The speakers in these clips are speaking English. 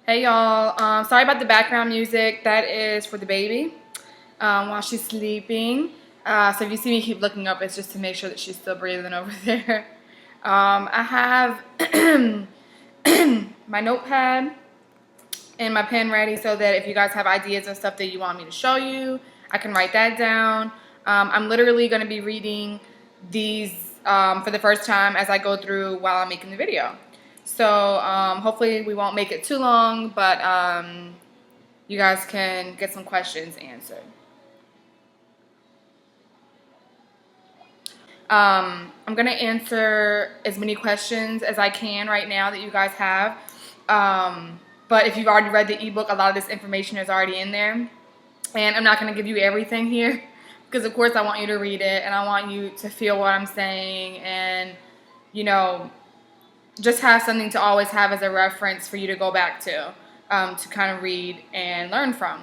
Hey y'all, sorry about the background music. That is for the baby while she's sleeping. So if you see me keep looking up, it's just to make sure that she's still breathing over there. I have my notepad and my pen ready so that if you guys have ideas and stuff that you want me to show you, I can write that down. I'm literally going to be reading these for the first time as I go through while I'm making the video. So hopefully we won't make it too long, but you guys can get some questions answered. I'm going to answer as many questions as I can right now that you guys have. But if you've already read the ebook, a lot of this information is already in there. And I'm not going to give you everything here because, of course, I want you to read it and I want you to feel what I'm saying and, you know, just have something to always have as a reference for you to go back to kind of read and learn from.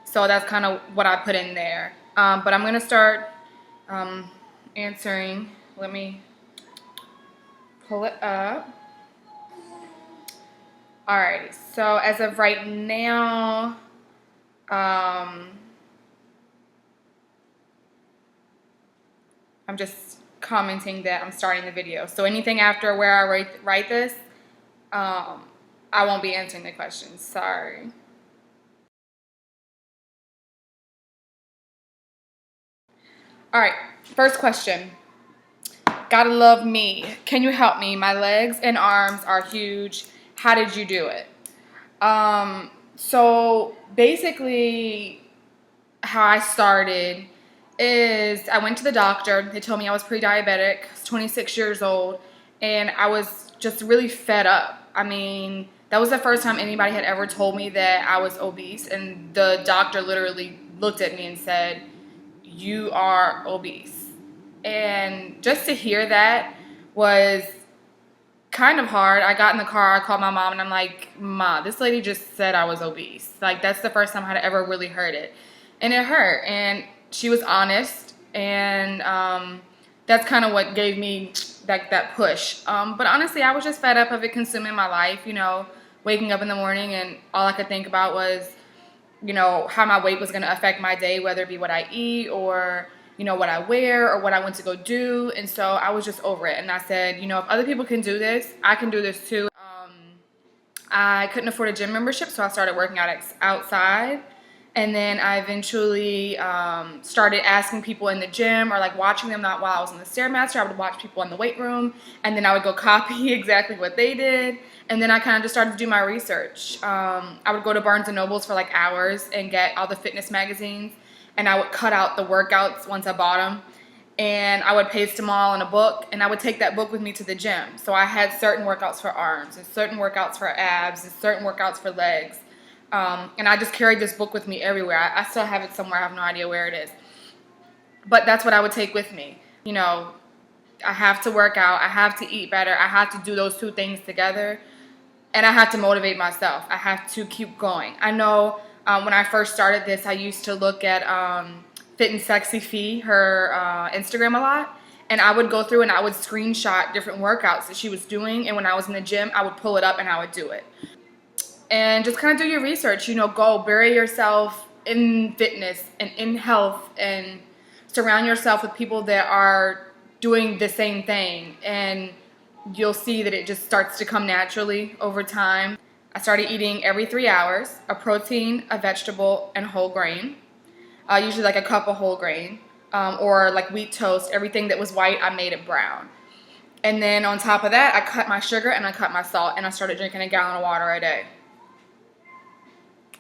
So that's kind of what I put in there. But I'm going to start answering. Let me pull it up. Alrighty, so as of right now, I'm just commenting that I'm starting the video. So anything after where I write this, I won't be answering the questions. Sorry. All right, first question. Gotta love me. Can you help me? My legs and arms are huge. How did you do it? So basically, how I started is I went to the doctor. They told me I was pre-diabetic. I was 26 years old, and I was just really fed up. I mean, that was the first time anybody had ever told me that I was obese, and the doctor literally looked at me and said, "You are obese." And just to hear that was kind of hard. I got in the car, I called my mom, and I'm like, "Ma, this lady just said I was obese." Like, that's the first time I'd ever really heard it. And it hurt. And she was honest. And that's kind of what gave me that push. But honestly, I was just fed up of it consuming my life, waking up in the morning and all I could think about was, how my weight was going to affect my day, whether it be what I eat or, what I wear or what I went to go do. And so I was just over it. And I said, if other people can do this, I can do this too. I couldn't afford a gym membership, so I started working out outside. And then I eventually started asking people in the gym or like watching them, not while I was on the Stairmaster. I would watch people in the weight room and then I would go copy exactly what they did. And then I kind of just started to do my research. I would go to Barnes & Nobles for like hours and get all the fitness magazines. And I would cut out the workouts once I bought them. And I would paste them all in a book, and I would take that book with me to the gym. So I had certain workouts for arms, and certain workouts for abs, and certain workouts for legs. And I just carried this book with me everywhere. I still have it somewhere. I have no idea where it is. But that's what I would take with me. I have to work out. I have to eat better. I have to do those two things together. And I have to motivate myself. I have to keep going. I know when I first started this, I used to look at Fit and Sexy Fee, her Instagram a lot. And I would go through and I would screenshot different workouts that she was doing. And when I was in the gym, I would pull it up and I would do it. And just kind of do your research, go bury yourself in fitness and in health and surround yourself with people that are doing the same thing. And you'll see that it just starts to come naturally over time. I started eating every 3 hours, a protein, a vegetable, and whole grain. Usually like a cup of whole grain or like wheat toast. Everything that was white, I made it brown. And then on top of that, I cut my sugar and I cut my salt and I started drinking a gallon of water a day.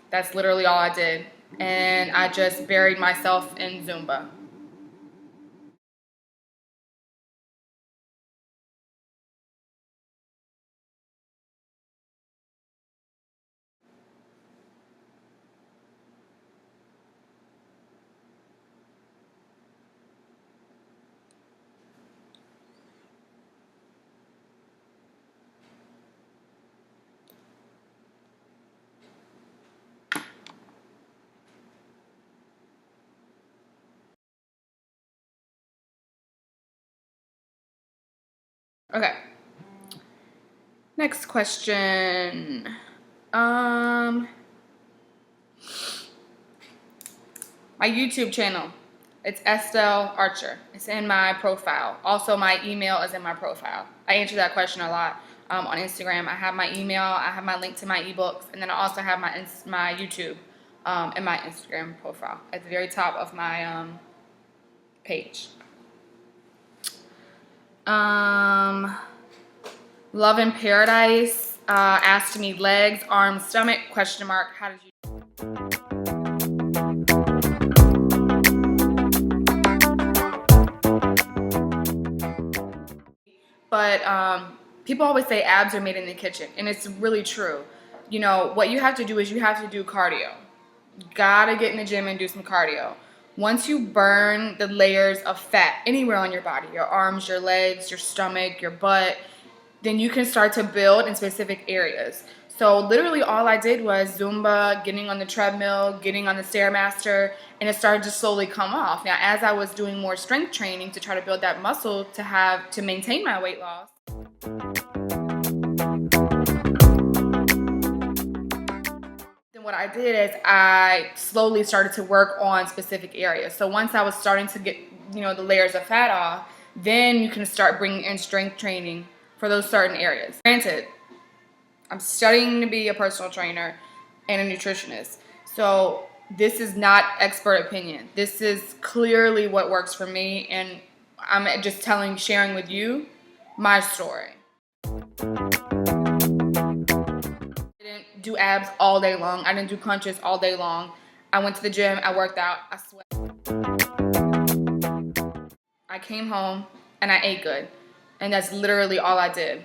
That's literally all I did. And I just buried myself in Zumba. Okay. Next question. My YouTube channel. It's Estelle Archer. It's in my profile. Also, my email is in my profile. I answer that question a lot on Instagram. I have my email. I have my link to my ebooks, and then I also have my YouTube in my Instagram profile at the very top of my page. Love in Paradise asked me legs, arms, stomach, question mark. How did you? But people always say abs are made in the kitchen, and it's really true. You know, what you have to do is you have to do cardio. You gotta get in the gym and do some cardio. Once you burn the layers of fat anywhere on your body, your arms, your legs, your stomach, your butt, then you can start to build in specific areas. So literally all I did was Zumba, getting on the treadmill, getting on the Stairmaster, and it started to slowly come off. Now, as I was doing more strength training to try to build that muscle to maintain my weight loss, then what I did is I slowly started to work on specific areas. So once I was starting to get, the layers of fat off, then you can start bringing in strength training for those certain areas. Granted, I'm studying to be a personal trainer and a nutritionist. So this is not expert opinion. This is clearly what works for me, and I'm just sharing with you my story. I didn't do abs all day long. I didn't do crunches all day long. I went to the gym, I worked out, I sweat. I came home and I ate good. And that's literally all I did.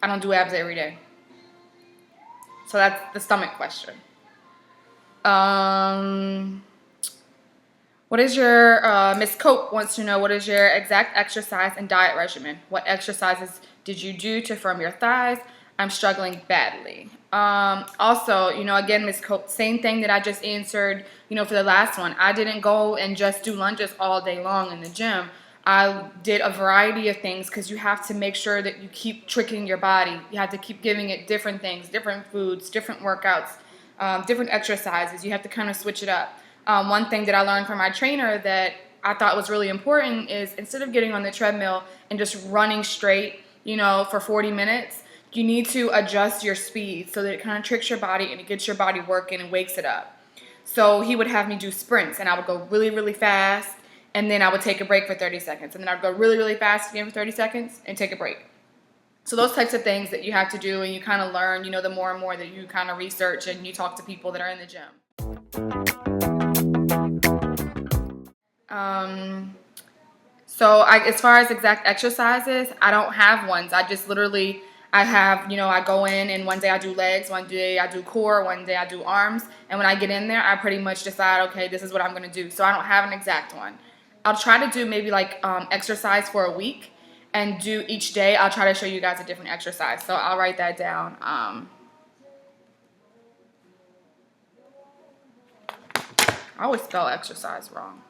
I don't do abs every day. So that's the stomach question. What is your, Miss Cope wants to know, what is your exact exercise and diet regimen? What exercises did you do to firm your thighs? I'm struggling badly. Also, again, Miss Cope, same thing that I just answered, for the last one. I didn't go and just do lunges all day long in the gym. I did a variety of things because you have to make sure that you keep tricking your body. You have to keep giving it different things, different foods, different workouts, different exercises. You have to kind of switch it up. One thing that I learned from my trainer that I thought was really important is instead of getting on the treadmill and just running straight, for 40 minutes, you need to adjust your speed so that it kind of tricks your body and it gets your body working and wakes it up. So he would have me do sprints, and I would go really, really fast. And then I would take a break for 30 seconds. And then I'd go really, really fast again for 30 seconds and take a break. So those types of things that you have to do, and you kind of learn, the more and more that you kind of research and you talk to people that are in the gym. So as far as exact exercises, I don't have ones. I just literally, I go in and one day I do legs, one day I do core, one day I do arms. And when I get in there, I pretty much decide, okay, this is what I'm going to do. So I don't have an exact one. I'll try to do maybe exercise for a week, and do each day. I'll try to show you guys a different exercise. So I'll write that down. I always spell exercise wrong.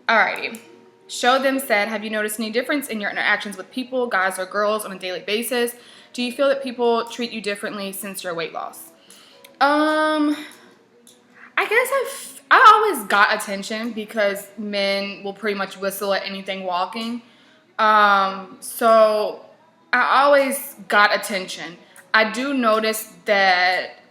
Alrighty. Show them said, have you noticed any difference in your interactions with people, guys or girls, on a daily basis? Do you feel that people treat you differently since your weight loss? I guess I always got attention because men will pretty much whistle at anything walking. So I always got attention. I do notice that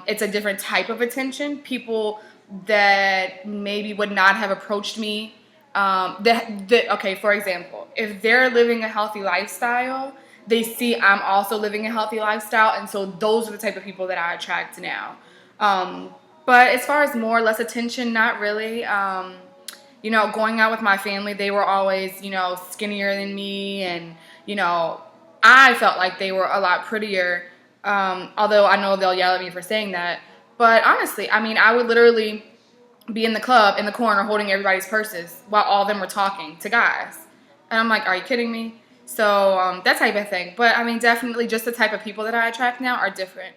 it's a different type of attention. People that maybe would not have approached me. Okay, for example, if they're living a healthy lifestyle, they see I'm also living a healthy lifestyle, and so those are the type of people that I attract now. But as far as more or less attention, not really. Going out with my family, they were always, skinnier than me, and, I felt like they were a lot prettier, although I know they'll yell at me for saying that. But honestly, I would literally be in the club in the corner holding everybody's purses while all of them were talking to guys. And I'm like, are you kidding me? So that type of thing. But definitely just the type of people that I attract now are different.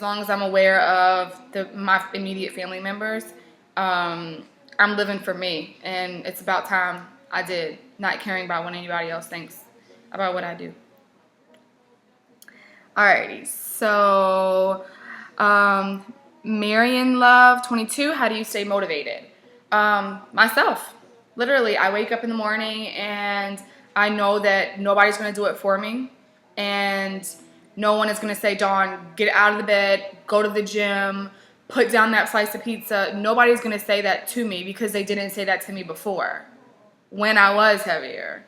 long as I'm aware of my immediate family members, I'm living for me, and it's about time I did, not caring about what anybody else thinks about what I do. Alrighty, so Marion Love 22, how do you stay motivated? Myself. Literally, I wake up in the morning and I know that nobody's going to do it for me, and no one is going to say, Dawn, get out of the bed, go to the gym, put down that slice of pizza. Nobody's going to say that to me because they didn't say that to me before when I was heavier.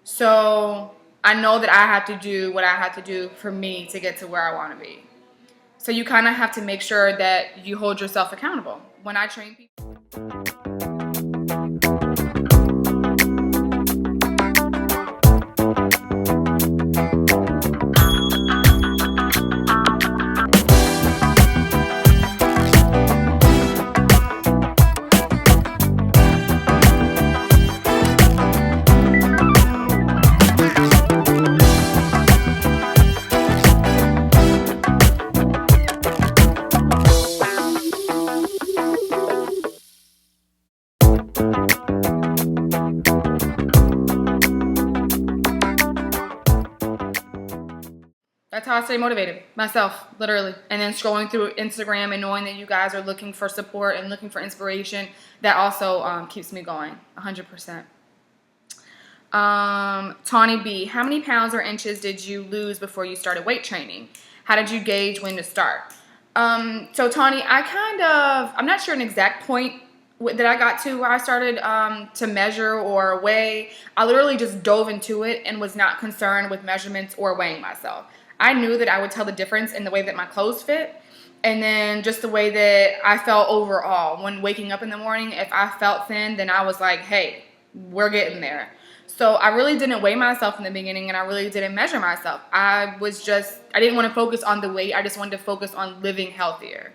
So I know that I have to do what I have to do for me to get to where I want to be. So you kind of have to make sure that you hold yourself accountable. When I train people, that's how I stay motivated, myself, literally. And then scrolling through Instagram and knowing that you guys are looking for support and looking for inspiration, that also keeps me going, 100%. Tawny B, how many pounds or inches did you lose before you started weight training? How did you gauge when to start? So Tawny, I'm not sure an exact point that I got to where I started to measure or weigh. I literally just dove into it and was not concerned with measurements or weighing myself. I knew that I would tell the difference in the way that my clothes fit, and then just the way that I felt overall. When waking up in the morning, if I felt thin, then I was like, hey, we're getting there. So I really didn't weigh myself in the beginning, and I really didn't measure myself. I didn't want to focus on the weight. I just wanted to focus on living healthier.